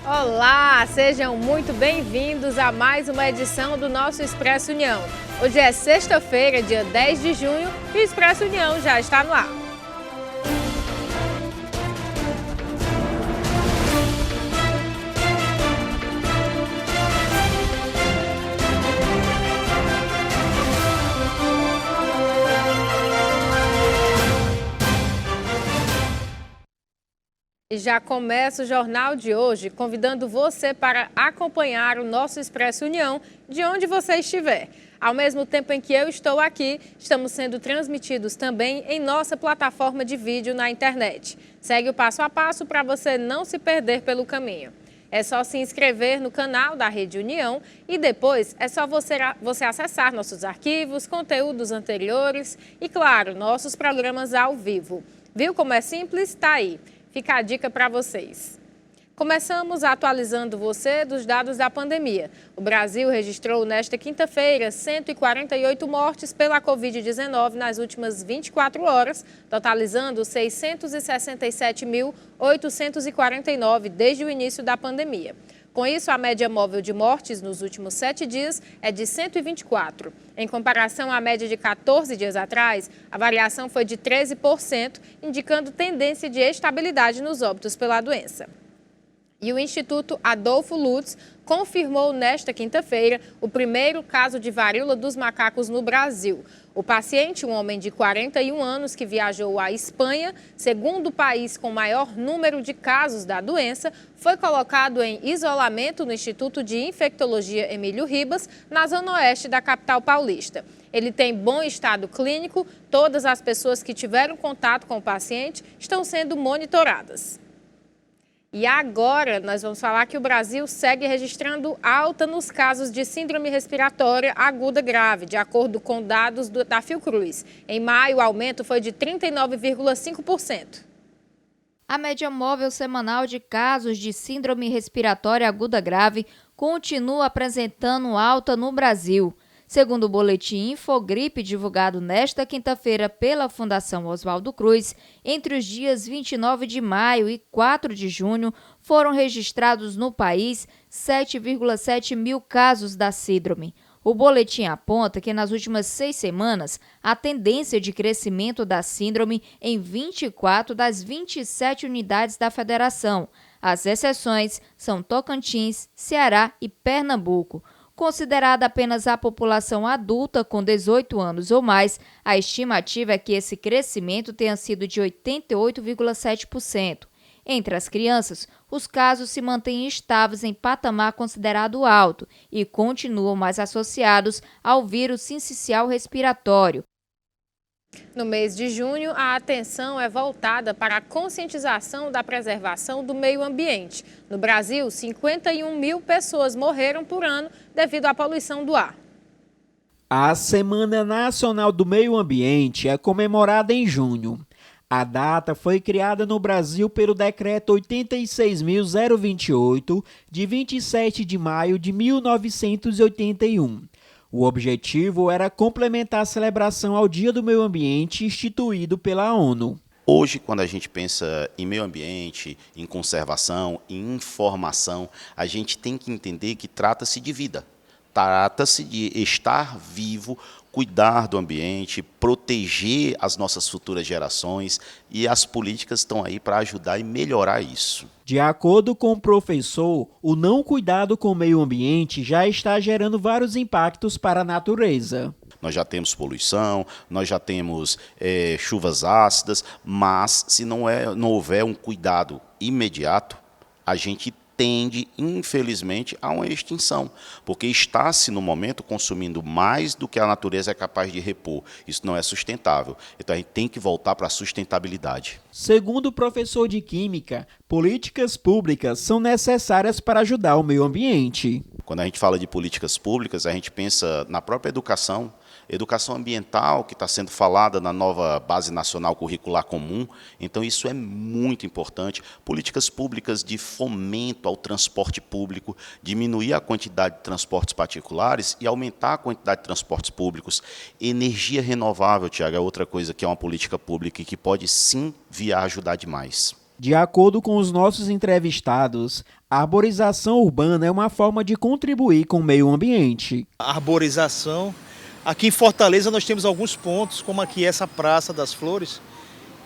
Olá, sejam muito bem-vindos a mais uma edição do nosso Expresso União. Hoje é sexta-feira, dia 10 de junho, e o Expresso União já está no ar. E já começa o jornal de hoje, convidando você para acompanhar o nosso Expresso União de onde você estiver. Ao mesmo tempo em que eu estou aqui, estamos sendo transmitidos também em nossa plataforma de vídeo na internet. Segue o passo a passo para você não se perder pelo caminho. É só se inscrever no canal da Rede União e depois é só você acessar nossos arquivos, conteúdos anteriores e, claro, nossos programas ao vivo. Viu como é simples? Tá aí. Fica a dica para vocês. Começamos atualizando você dos dados da pandemia. O Brasil registrou nesta quinta-feira 148 mortes pela Covid-19 nas últimas 24 horas, totalizando 667.849 desde o início da pandemia. Com isso, a média móvel de mortes nos últimos 7 dias é de 124. Em comparação à média de 14 dias atrás, a variação foi de 13%, indicando tendência de estabilidade nos óbitos pela doença. E o Instituto Adolfo Lutz confirmou nesta quinta-feira o primeiro caso de varíola dos macacos no Brasil. O paciente, um homem de 41 anos que viajou à Espanha, segundo país com maior número de casos da doença, foi colocado em isolamento no Instituto de Infectologia Emílio Ribas, na zona oeste da capital paulista. Ele tem bom estado clínico, todas as pessoas que tiveram contato com o paciente estão sendo monitoradas. E agora nós vamos falar que o Brasil segue registrando alta nos casos de síndrome respiratória aguda grave, de acordo com dados da Fiocruz. Em maio, o aumento foi de 39,5%. A média móvel semanal de casos de síndrome respiratória aguda grave continua apresentando alta no Brasil. Segundo o boletim Infogripe divulgado nesta quinta-feira pela Fundação Oswaldo Cruz, entre os dias 29 de maio e 4 de junho, foram registrados no país 7,7 mil casos da síndrome. O boletim aponta que nas últimas 6 semanas, a tendência de crescimento da síndrome em 24 das 27 unidades da federação. As exceções são Tocantins, Ceará e Pernambuco. Considerada apenas a população adulta com 18 anos ou mais, a estimativa é que esse crescimento tenha sido de 88,7%. Entre as crianças, os casos se mantêm estáveis em patamar considerado alto e continuam mais associados ao vírus sincicial respiratório. No mês de junho, a atenção é voltada para a conscientização da preservação do meio ambiente. No Brasil, 51 mil pessoas morreram por ano devido à poluição do ar. A Semana Nacional do Meio Ambiente é comemorada em junho. A data foi criada no Brasil pelo Decreto 86.028, de 27 de maio de 1981. O objetivo era complementar a celebração ao Dia do Meio Ambiente instituído pela ONU. Hoje, quando a gente pensa em meio ambiente, em conservação, em informação, a gente tem que entender que trata-se de vida. Trata-se de estar vivo, cuidar do ambiente, proteger as nossas futuras gerações, e as políticas estão aí para ajudar e melhorar isso. De acordo com o professor, o não cuidado com o meio ambiente já está gerando vários impactos para a natureza. Nós já temos poluição, nós já temos chuvas ácidas, mas se não houver um cuidado imediato, a gente tende, infelizmente, a uma extinção, porque está-se, no momento, consumindo mais do que a natureza é capaz de repor. Isso não é sustentável. Então, a gente tem que voltar para a sustentabilidade. Segundo o professor de Química, políticas públicas são necessárias para ajudar o meio ambiente. Quando a gente fala de políticas públicas, a gente pensa na própria educação ambiental, que está sendo falada na nova Base Nacional Curricular Comum. Então, isso é muito importante. Políticas públicas de fomento ao transporte público, diminuir a quantidade de transportes particulares e aumentar a quantidade de transportes públicos. Energia renovável, Tiago, é outra coisa que é uma política pública e que pode, sim, vir a ajudar demais. De acordo com os nossos entrevistados, a arborização urbana é uma forma de contribuir com o meio ambiente. A arborização, aqui em Fortaleza nós temos alguns pontos, como aqui essa Praça das Flores,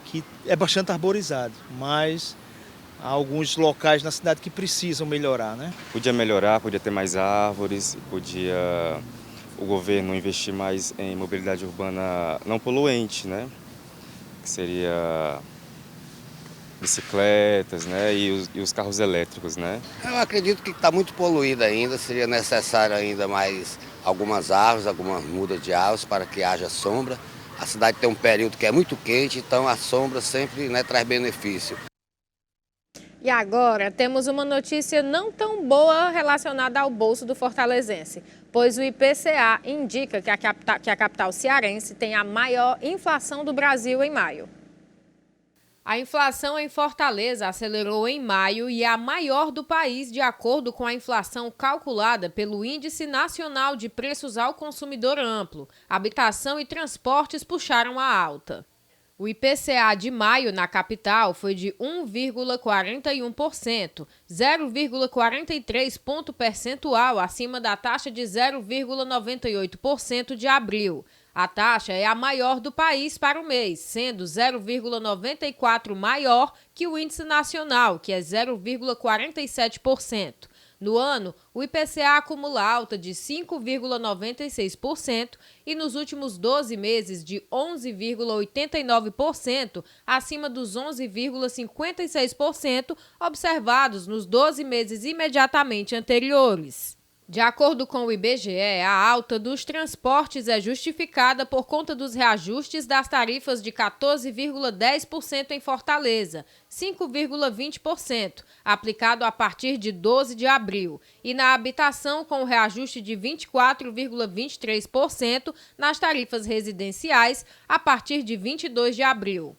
que é bastante arborizado, mas há alguns locais na cidade que precisam melhorar, né? Podia melhorar, podia ter mais árvores, podia o governo investir mais em mobilidade urbana não poluente, né? Que seria bicicletas, né, e os carros elétricos, né? Eu acredito que está muito poluída ainda, seria necessário ainda mais algumas árvores, algumas mudas de árvores para que haja sombra. A cidade tem um período que é muito quente, então a sombra sempre, né, traz benefício. E agora temos uma notícia não tão boa relacionada ao bolso do fortalezense, pois o IPCA indica que a capital cearense tem a maior inflação do Brasil em maio. A inflação em Fortaleza acelerou em maio e é a maior do país, de acordo com a inflação calculada pelo Índice Nacional de Preços ao Consumidor Amplo. Habitação e transportes puxaram a alta. O IPCA de maio na capital foi de 1,41%, 0,43 ponto percentual acima da taxa de 0,98% de abril. A taxa é a maior do país para o mês, sendo 0,94 maior que o índice nacional, que é 0,47%. No ano, o IPCA acumula alta de 5,96% e nos últimos 12 meses de 11,89%, acima dos 11,56% observados nos 12 meses imediatamente anteriores. De acordo com o IBGE, a alta dos transportes é justificada por conta dos reajustes das tarifas de 14,10% em Fortaleza, 5,20%, aplicado a partir de 12 de abril, e na habitação com o reajuste de 24,23% nas tarifas residenciais a partir de 22 de abril.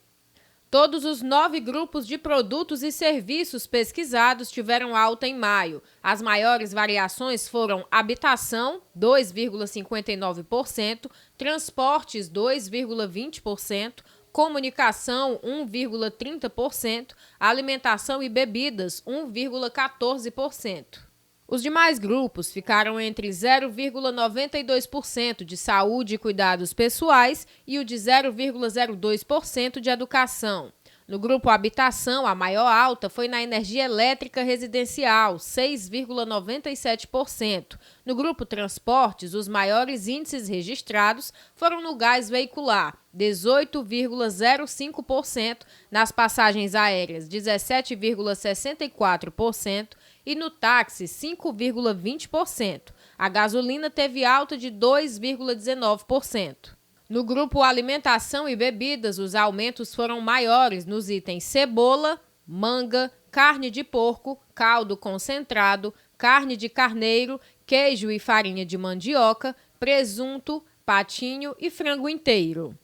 Todos os 9 grupos de produtos e serviços pesquisados tiveram alta em maio. As maiores variações foram habitação, 2,59%, transportes, 2,20%, comunicação, 1,30%, alimentação e bebidas, 1,14%. Os demais grupos ficaram entre 0,92% de saúde e cuidados pessoais e o de 0,02% de educação. No grupo habitação, a maior alta foi na energia elétrica residencial, 6,97%. No grupo transportes, os maiores índices registrados foram no gás veicular, 18,05%, nas passagens aéreas, 17,64%, e no táxi, 5,20%. A gasolina teve alta de 2,19%. No grupo alimentação e bebidas, os aumentos foram maiores nos itens cebola, manga, carne de porco, caldo concentrado, carne de carneiro, queijo e farinha de mandioca, presunto, patinho e frango inteiro.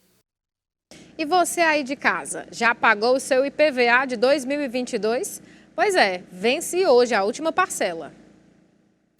E você aí de casa, já pagou o seu IPVA de 2022? Pois é, vence hoje a última parcela.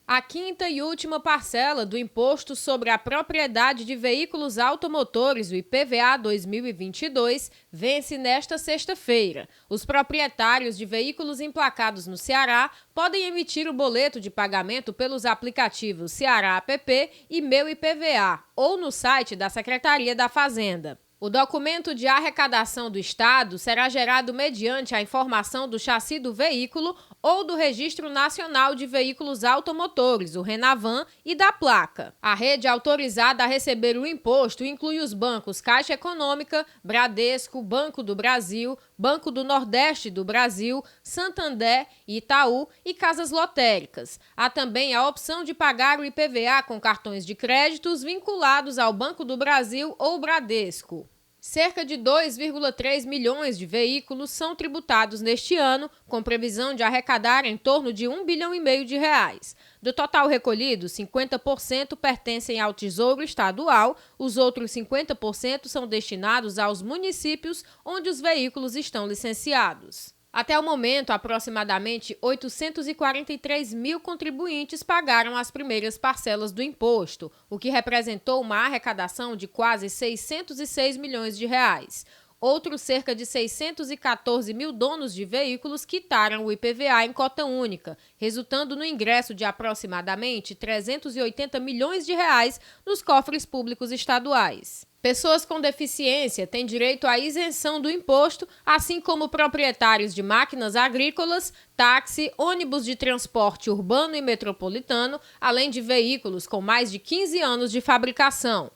A quinta e última parcela do Imposto sobre a Propriedade de Veículos Automotores, o IPVA 2022, vence nesta sexta-feira. Os proprietários de veículos emplacados no Ceará podem emitir o boleto de pagamento pelos aplicativos Ceará App e Meu IPVA ou no site da Secretaria da Fazenda. O documento de arrecadação do Estado será gerado mediante a informação do chassi do veículo ou do Registro Nacional de Veículos Automotores, o RENAVAN, e da placa. A rede autorizada a receber o imposto inclui os bancos Caixa Econômica, Bradesco, Banco do Brasil, Banco do Nordeste do Brasil, Santander, Itaú e casas lotéricas. Há também a opção de pagar o IPVA com cartões de créditos vinculados ao Banco do Brasil ou Bradesco. Cerca de 2,3 milhões de veículos são tributados neste ano, com previsão de arrecadar em torno de R$1,5 bilhão de reais. Do total recolhido, 50% pertencem ao Tesouro Estadual, os outros 50% são destinados aos municípios onde os veículos estão licenciados. Até o momento, aproximadamente 843 mil contribuintes pagaram as primeiras parcelas do imposto, o que representou uma arrecadação de quase 606 milhões de reais. Outros cerca de 614 mil donos de veículos quitaram o IPVA em cota única, resultando no ingresso de aproximadamente 380 milhões de reais nos cofres públicos estaduais. Pessoas com deficiência têm direito à isenção do imposto, assim como proprietários de máquinas agrícolas, táxi, ônibus de transporte urbano e metropolitano, além de veículos com mais de 15 anos de fabricação.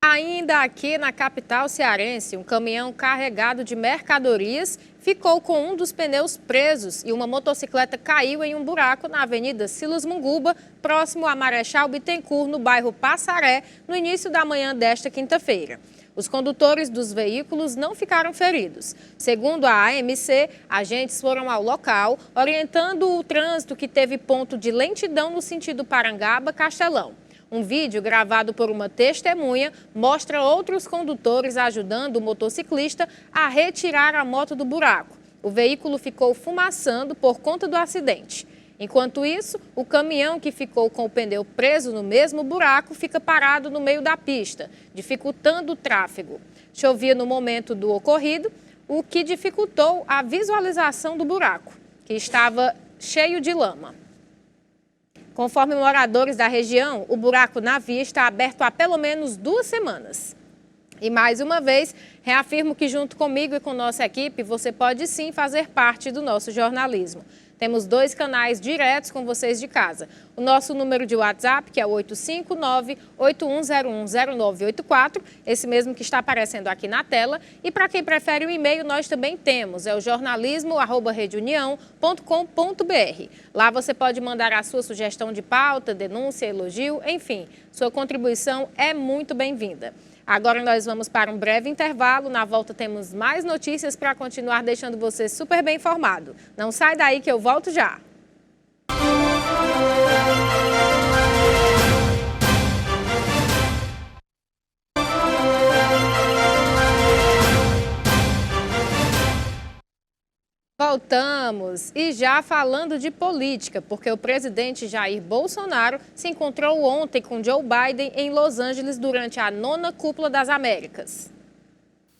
Ainda aqui na capital cearense, um caminhão carregado de mercadorias ficou com um dos pneus presos e uma motocicleta caiu em um buraco na Avenida Silas Munguba, próximo a Marechal Bittencourt, no bairro Passaré, no início da manhã desta quinta-feira. Os condutores dos veículos não ficaram feridos. Segundo a AMC, agentes foram ao local, orientando o trânsito que teve ponto de lentidão no sentido Parangaba-Castelão. Um vídeo gravado por uma testemunha mostra outros condutores ajudando o motociclista a retirar a moto do buraco. O veículo ficou fumaçando por conta do acidente. Enquanto isso, o caminhão que ficou com o pneu preso no mesmo buraco fica parado no meio da pista, dificultando o tráfego. Chovia no momento do ocorrido, o que dificultou a visualização do buraco, que estava cheio de lama. Conforme moradores da região, o buraco na via está aberto há pelo menos 2 semanas. E mais uma vez, reafirmo que junto comigo e com nossa equipe, você pode sim fazer parte do nosso jornalismo. Temos 2 canais diretos com vocês de casa. O nosso número de WhatsApp, que é o 859-8101-0984, esse mesmo que está aparecendo aqui na tela. E para quem prefere o e-mail, nós também temos, é o jornalismo@redeunião.com.br. Lá você pode mandar a sua sugestão de pauta, denúncia, elogio, enfim, sua contribuição é muito bem-vinda. Agora nós vamos para um breve intervalo. Na volta temos mais notícias para continuar deixando você super bem informado. Não sai daí que eu volto já. Voltamos e já falando de política, porque o presidente Jair Bolsonaro se encontrou ontem com Joe Biden em Los Angeles durante a 9ª Cúpula das Américas.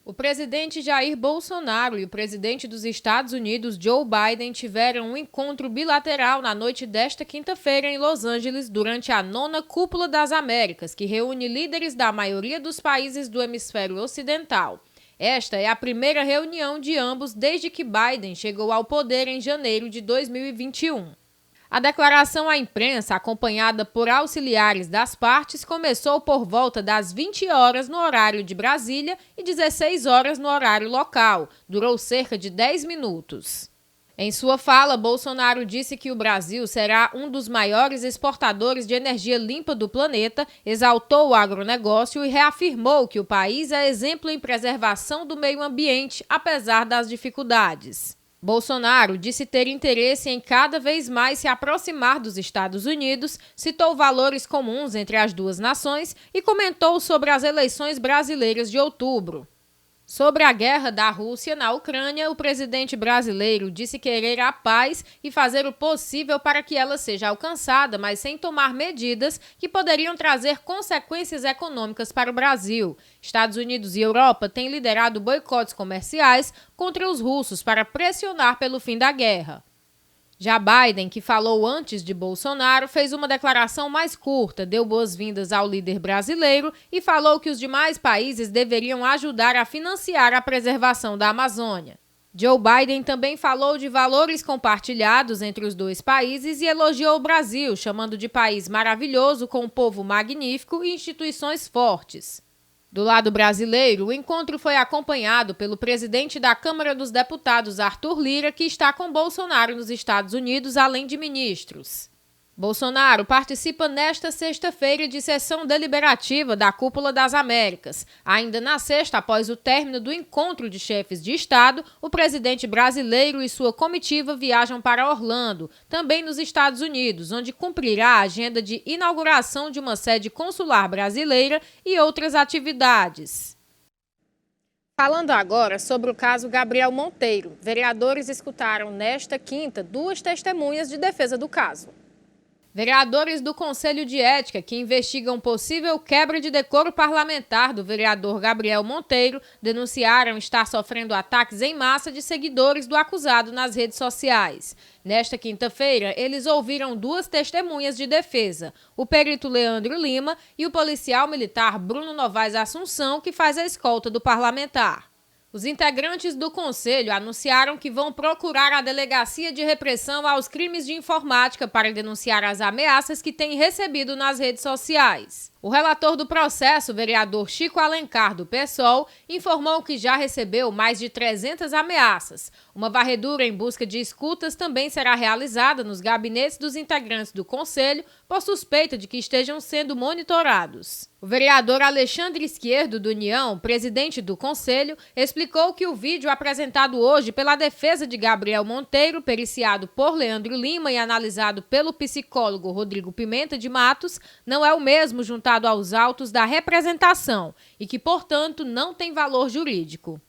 O presidente Jair Bolsonaro e o presidente dos Estados Unidos, Joe Biden, tiveram um encontro bilateral na noite desta quinta-feira em Los Angeles durante a 9ª Cúpula das Américas, que reúne líderes da maioria dos países do hemisfério ocidental. Esta é a primeira reunião de ambos desde que Biden chegou ao poder em janeiro de 2021. A declaração à imprensa, acompanhada por auxiliares das partes, começou por volta das 20 horas no horário de Brasília e 16 horas no horário local. Durou cerca de 10 minutos. Em sua fala, Bolsonaro disse que o Brasil será um dos maiores exportadores de energia limpa do planeta, exaltou o agronegócio e reafirmou que o país é exemplo em preservação do meio ambiente, apesar das dificuldades. Bolsonaro disse ter interesse em cada vez mais se aproximar dos Estados Unidos, citou valores comuns entre as duas nações e comentou sobre as eleições brasileiras de outubro. Sobre a guerra da Rússia na Ucrânia, o presidente brasileiro disse querer a paz e fazer o possível para que ela seja alcançada, mas sem tomar medidas que poderiam trazer consequências econômicas para o Brasil. Estados Unidos e Europa têm liderado boicotes comerciais contra os russos para pressionar pelo fim da guerra. Já Biden, que falou antes de Bolsonaro, fez uma declaração mais curta, deu boas-vindas ao líder brasileiro e falou que os demais países deveriam ajudar a financiar a preservação da Amazônia. Joe Biden também falou de valores compartilhados entre os dois países e elogiou o Brasil, chamando de país maravilhoso com um povo magnífico e instituições fortes. Do lado brasileiro, o encontro foi acompanhado pelo presidente da Câmara dos Deputados, Arthur Lira, que está com Bolsonaro nos Estados Unidos, além de ministros. Bolsonaro participa nesta sexta-feira de sessão deliberativa da Cúpula das Américas. Ainda na sexta, após o término do encontro de chefes de Estado, o presidente brasileiro e sua comitiva viajam para Orlando, também nos Estados Unidos, onde cumprirá a agenda de inauguração de uma sede consular brasileira e outras atividades. Falando agora sobre o caso Gabriel Monteiro, vereadores escutaram nesta quinta 2 testemunhas de defesa do caso. Vereadores do Conselho de Ética, que investigam possível quebra de decoro parlamentar do vereador Gabriel Monteiro, denunciaram estar sofrendo ataques em massa de seguidores do acusado nas redes sociais. Nesta quinta-feira, eles ouviram duas testemunhas de defesa, o perito Leandro Lima e o policial militar Bruno Novaes Assunção, que faz a escolta do parlamentar. Os integrantes do Conselho anunciaram que vão procurar a Delegacia de Repressão aos Crimes de Informática para denunciar as ameaças que têm recebido nas redes sociais. O relator do processo, vereador Chico Alencar, do PSOL, informou que já recebeu mais de 300 ameaças. Uma varredura em busca de escutas também será realizada nos gabinetes dos integrantes do Conselho por suspeita de que estejam sendo monitorados. O vereador Alexandre Izquierdo, do União, presidente do Conselho, explicou que o vídeo apresentado hoje pela defesa de Gabriel Monteiro, periciado por Leandro Lima e analisado pelo psicólogo Rodrigo Pimenta de Matos, não é o mesmo juntado aos autos da representação e que, portanto, não tem valor jurídico.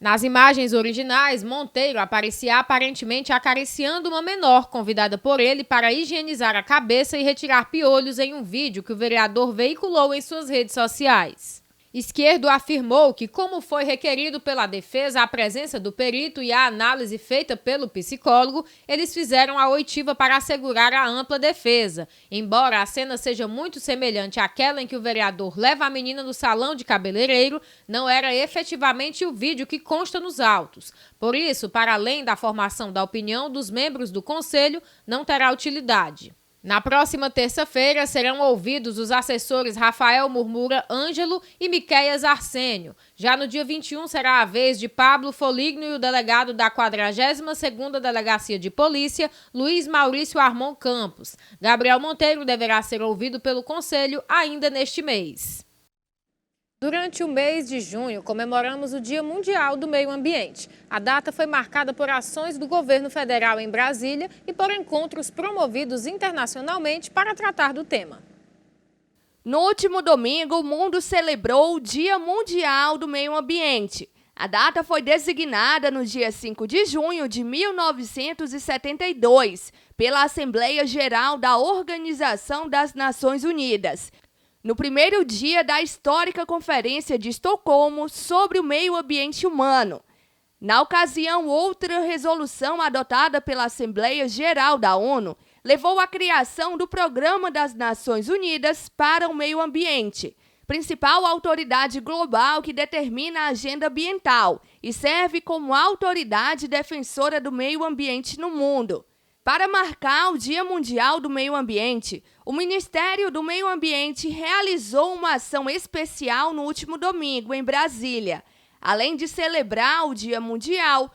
Nas imagens originais, Monteiro aparecia aparentemente acariciando uma menor, convidada por ele para higienizar a cabeça e retirar piolhos em um vídeo que o vereador veiculou em suas redes sociais. Izquierdo afirmou que, como foi requerido pela defesa a presença do perito e a análise feita pelo psicólogo, eles fizeram a oitiva para assegurar a ampla defesa. Embora a cena seja muito semelhante àquela em que o vereador leva a menina no salão de cabeleireiro, não era efetivamente o vídeo que consta nos autos. Por isso, para além da formação da opinião dos membros do Conselho, não terá utilidade. Na próxima terça-feira serão ouvidos os assessores Rafael Murmura Ângelo e Miqueias Arsênio. Já no dia 21 será a vez de Pablo Foligno e o delegado da 42ª Delegacia de Polícia, Luiz Maurício Armon Campos. Gabriel Monteiro deverá ser ouvido pelo Conselho ainda neste mês. Durante o mês de junho, comemoramos o Dia Mundial do Meio Ambiente. A data foi marcada por ações do governo federal em Brasília e por encontros promovidos internacionalmente para tratar do tema. No último domingo, o mundo celebrou o Dia Mundial do Meio Ambiente. A data foi designada no dia 5 de junho de 1972 pela Assembleia Geral da Organização das Nações Unidas, no primeiro dia da histórica Conferência de Estocolmo sobre o Meio Ambiente Humano. Na ocasião, outra resolução adotada pela Assembleia Geral da ONU levou à criação do Programa das Nações Unidas para o Meio Ambiente, principal autoridade global que determina a agenda ambiental e serve como autoridade defensora do meio ambiente no mundo. Para marcar o Dia Mundial do Meio Ambiente, o Ministério do Meio Ambiente realizou uma ação especial no último domingo, em Brasília. Além de celebrar o Dia Mundial,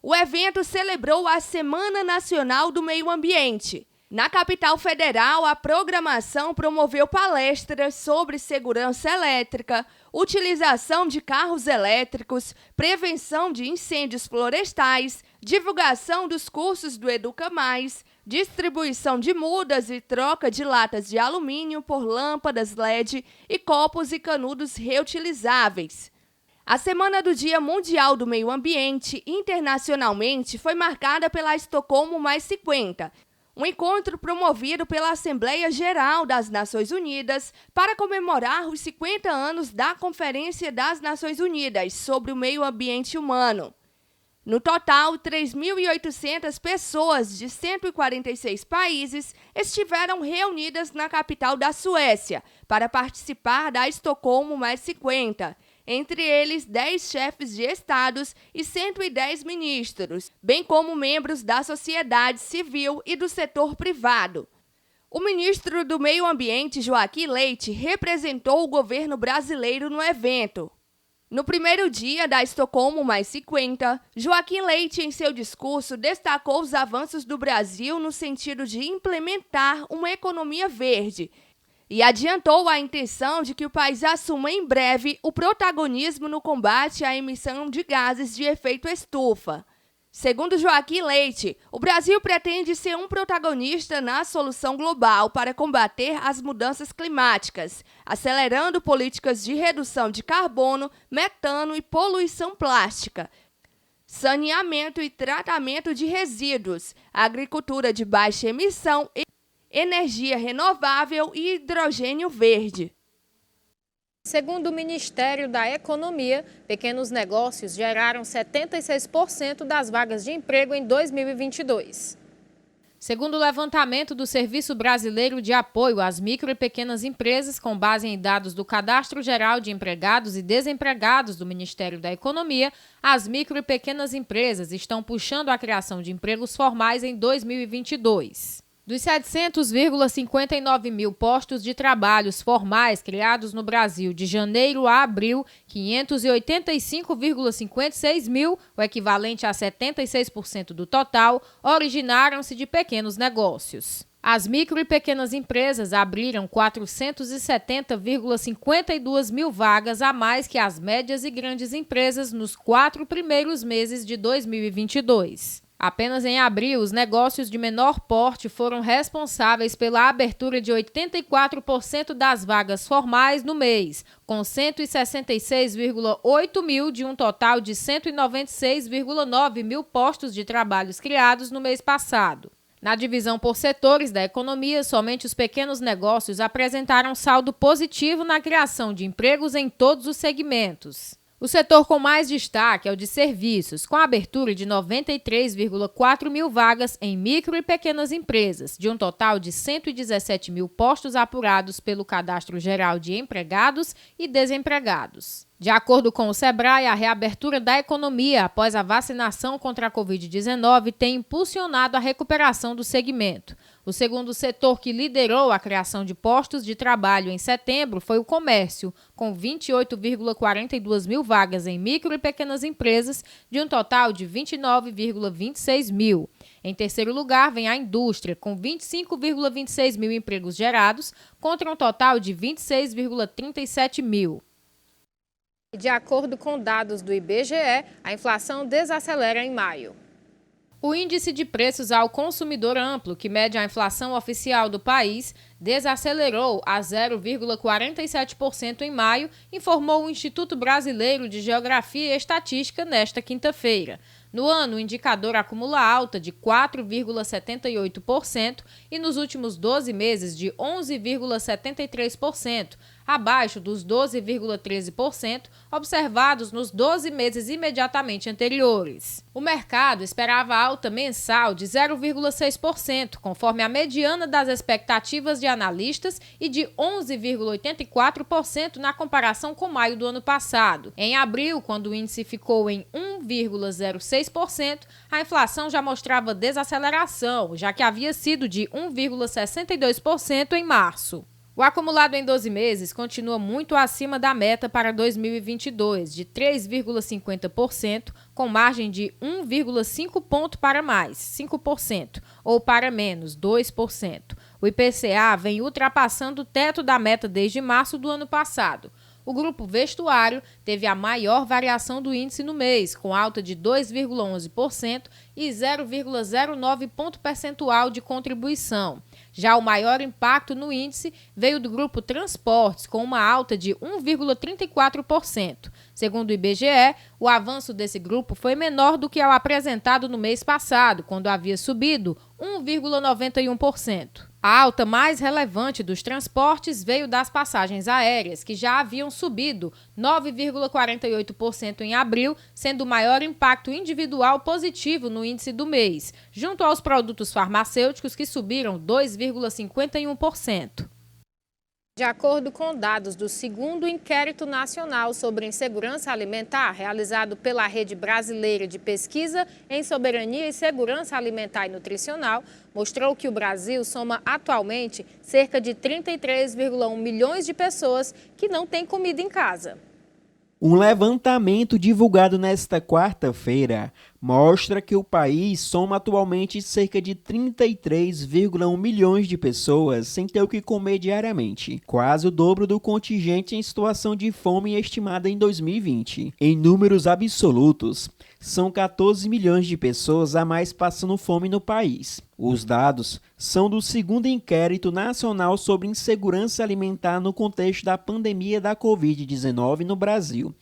o evento celebrou a Semana Nacional do Meio Ambiente. Na capital federal, a programação promoveu palestras sobre segurança elétrica, utilização de carros elétricos, prevenção de incêndios florestais, divulgação dos cursos do Educa Mais, distribuição de mudas e troca de latas de alumínio por lâmpadas LED e copos e canudos reutilizáveis. A Semana do Dia Mundial do Meio Ambiente, internacionalmente, foi marcada pela Estocolmo Mais 50, um encontro promovido pela Assembleia Geral das Nações Unidas para comemorar os 50 anos da Conferência das Nações Unidas sobre o Meio Ambiente Humano. No total, 3.800 pessoas de 146 países estiveram reunidas na capital da Suécia para participar da Estocolmo Mais 50, entre eles 10 chefes de estados e 110 ministros, bem como membros da sociedade civil e do setor privado. O ministro do Meio Ambiente, Joaquim Leite, representou o governo brasileiro no evento. No primeiro dia da Estocolmo Mais 50, Joaquim Leite, em seu discurso, destacou os avanços do Brasil no sentido de implementar uma economia verde e adiantou a intenção de que o país assuma em breve o protagonismo no combate à emissão de gases de efeito estufa. Segundo Joaquim Leite, o Brasil pretende ser um protagonista na solução global para combater as mudanças climáticas, acelerando políticas de redução de carbono, metano e poluição plástica, saneamento e tratamento de resíduos, agricultura de baixa emissão energia renovável e hidrogênio verde. Segundo o Ministério da Economia, pequenos negócios geraram 76% das vagas de emprego em 2022. Segundo o levantamento do Serviço Brasileiro de Apoio às Micro e Pequenas Empresas, com base em dados do Cadastro Geral de Empregados e Desempregados do Ministério da Economia, as micro e pequenas empresas estão puxando a criação de empregos formais em 2022. Dos 700,59 mil postos de trabalhos formais criados no Brasil de janeiro a abril, 585,56 mil, o equivalente a 76% do total, originaram-se de pequenos negócios. As micro e pequenas empresas abriram 470,52 mil vagas a mais que as médias e grandes empresas nos 4 primeiros meses de 2022. Apenas em abril, os negócios de menor porte foram responsáveis pela abertura de 84% das vagas formais no mês, com 166,8 mil de um total de 196,9 mil postos de trabalhos criados no mês passado. Na divisão por setores da economia, somente os pequenos negócios apresentaram saldo positivo na criação de empregos em todos os segmentos. O setor com mais destaque é o de serviços, com a abertura de 93,4 mil vagas em micro e pequenas empresas, de um total de 117 mil postos apurados pelo Cadastro Geral de Empregados e Desempregados. De acordo com o Sebrae, a reabertura da economia após a vacinação contra a Covid-19 tem impulsionado a recuperação do segmento. O segundo setor que liderou a criação de postos de trabalho em setembro foi o comércio, com 28,42 mil vagas em micro e pequenas empresas, de um total de 29,26 mil. Em terceiro lugar, vem a indústria, com 25,26 mil empregos gerados, contra um total de 26,37 mil. De acordo com dados do IBGE, a inflação desacelera em maio. O índice de preços ao consumidor amplo, que mede a inflação oficial do país, desacelerou a 0,47% em maio, informou o Instituto Brasileiro de Geografia e Estatística nesta quinta-feira. No ano, o indicador acumula alta de 4,78% e nos últimos 12 meses de 11,73%, abaixo dos 12,13% observados nos 12 meses imediatamente anteriores. O mercado esperava alta mensal de 0,6%, conforme a mediana das expectativas de analistas, e de 11,84% na comparação com maio do ano passado. Em abril, quando o índice ficou em 1,06%, a inflação já mostrava desaceleração, já que havia sido de 1,62% em março. O acumulado em 12 meses continua muito acima da meta para 2022, de 3,50%, com margem de 1,5 ponto para mais, 5%, ou para menos, 2%. O IPCA vem ultrapassando o teto da meta desde março do ano passado. O grupo vestuário teve a maior variação do índice no mês, com alta de 2,11% e 0,09 ponto percentual de contribuição. Já o maior impacto no índice veio do grupo transportes, com uma alta de 1,34%. Segundo o IBGE, o avanço desse grupo foi menor do que ao apresentado no mês passado, quando havia subido 1,91%. A alta mais relevante dos transportes veio das passagens aéreas, que já haviam subido 9,48% em abril, sendo o maior impacto individual positivo no índice do mês, junto aos produtos farmacêuticos, que subiram 2,51%. De acordo com dados do segundo Inquérito Nacional sobre Insegurança Alimentar, realizado pela Rede Brasileira de Pesquisa em Soberania e Segurança Alimentar e Nutricional, mostrou que o Brasil soma atualmente cerca de 33,1 milhões de pessoas que não têm comida em casa. Um levantamento divulgado nesta quarta-feira mostra que o país soma atualmente cerca de 33,1 milhões de pessoas sem ter o que comer diariamente, quase o dobro do contingente em situação de fome estimada em 2020. Em números absolutos, são 14 milhões de pessoas a mais passando fome no país. Os dados são do segundo Inquérito Nacional sobre Insegurança Alimentar no contexto da pandemia da Covid-19 no Brasil,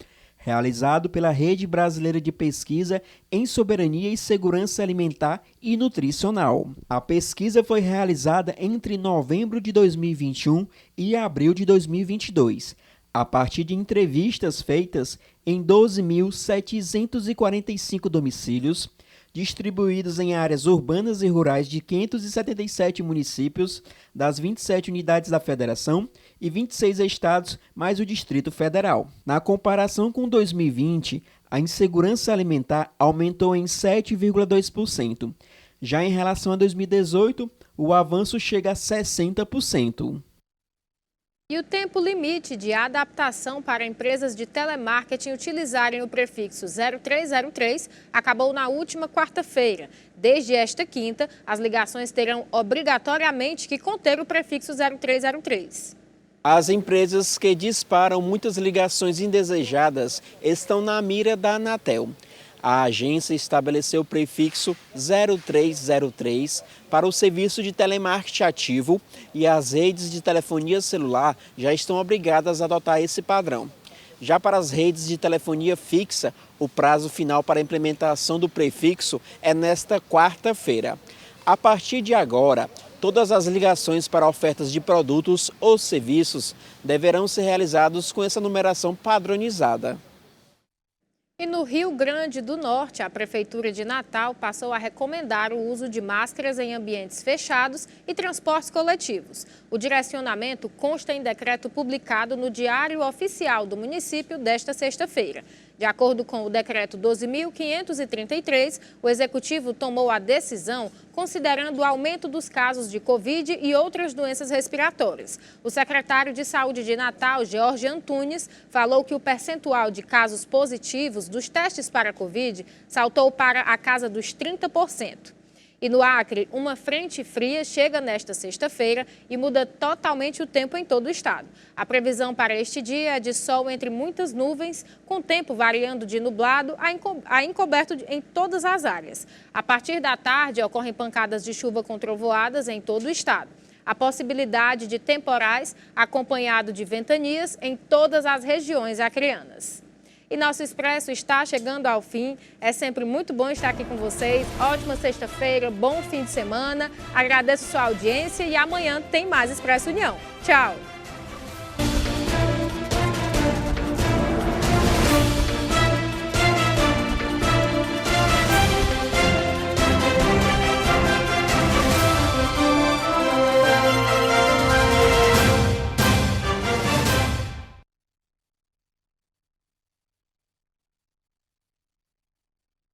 realizado pela Rede Brasileira de Pesquisa em Soberania e Segurança Alimentar e Nutricional. A pesquisa foi realizada entre novembro de 2021 e abril de 2022, a partir de entrevistas feitas em 12.745 domicílios, distribuídos em áreas urbanas e rurais de 577 municípios, das 27 unidades da Federação e 26 estados, mais o Distrito Federal. Na comparação com 2020, a insegurança alimentar aumentou em 7,2%. Já em relação a 2018, o avanço chega a 60%. E o tempo limite de adaptação para empresas de telemarketing utilizarem o prefixo 0303 acabou na última quarta-feira. Desde esta quinta, as ligações terão obrigatoriamente que conter o prefixo 0303. As empresas que disparam muitas ligações indesejadas estão na mira da Anatel. A agência estabeleceu o prefixo 0303 para o serviço de telemarketing ativo e as redes de telefonia celular já estão obrigadas a adotar esse padrão. Já para as redes de telefonia fixa, o prazo final para a implementação do prefixo é nesta quarta-feira. A partir de agora, todas as ligações para ofertas de produtos ou serviços deverão ser realizadas com essa numeração padronizada. E no Rio Grande do Norte, a Prefeitura de Natal passou a recomendar o uso de máscaras em ambientes fechados e transportes coletivos. O direcionamento consta em decreto publicado no Diário Oficial do município desta sexta-feira. De acordo com o decreto 12.533, o Executivo tomou a decisão considerando o aumento dos casos de Covid e outras doenças respiratórias. O secretário de Saúde de Natal, Jorge Antunes, falou que o percentual de casos positivos dos testes para Covid saltou para a casa dos 30%. E no Acre, uma frente fria chega nesta sexta-feira e muda totalmente o tempo em todo o estado. A previsão para este dia é de sol entre muitas nuvens, com tempo variando de nublado a encoberto em todas as áreas. A partir da tarde, ocorrem pancadas de chuva com trovoadas em todo o estado. A possibilidade de temporais, acompanhado de ventanias em todas as regiões acreanas. E nosso Expresso está chegando ao fim. É sempre muito bom estar aqui com vocês. Ótima sexta-feira, bom fim de semana. Agradeço sua audiência e amanhã tem mais Expresso União. Tchau!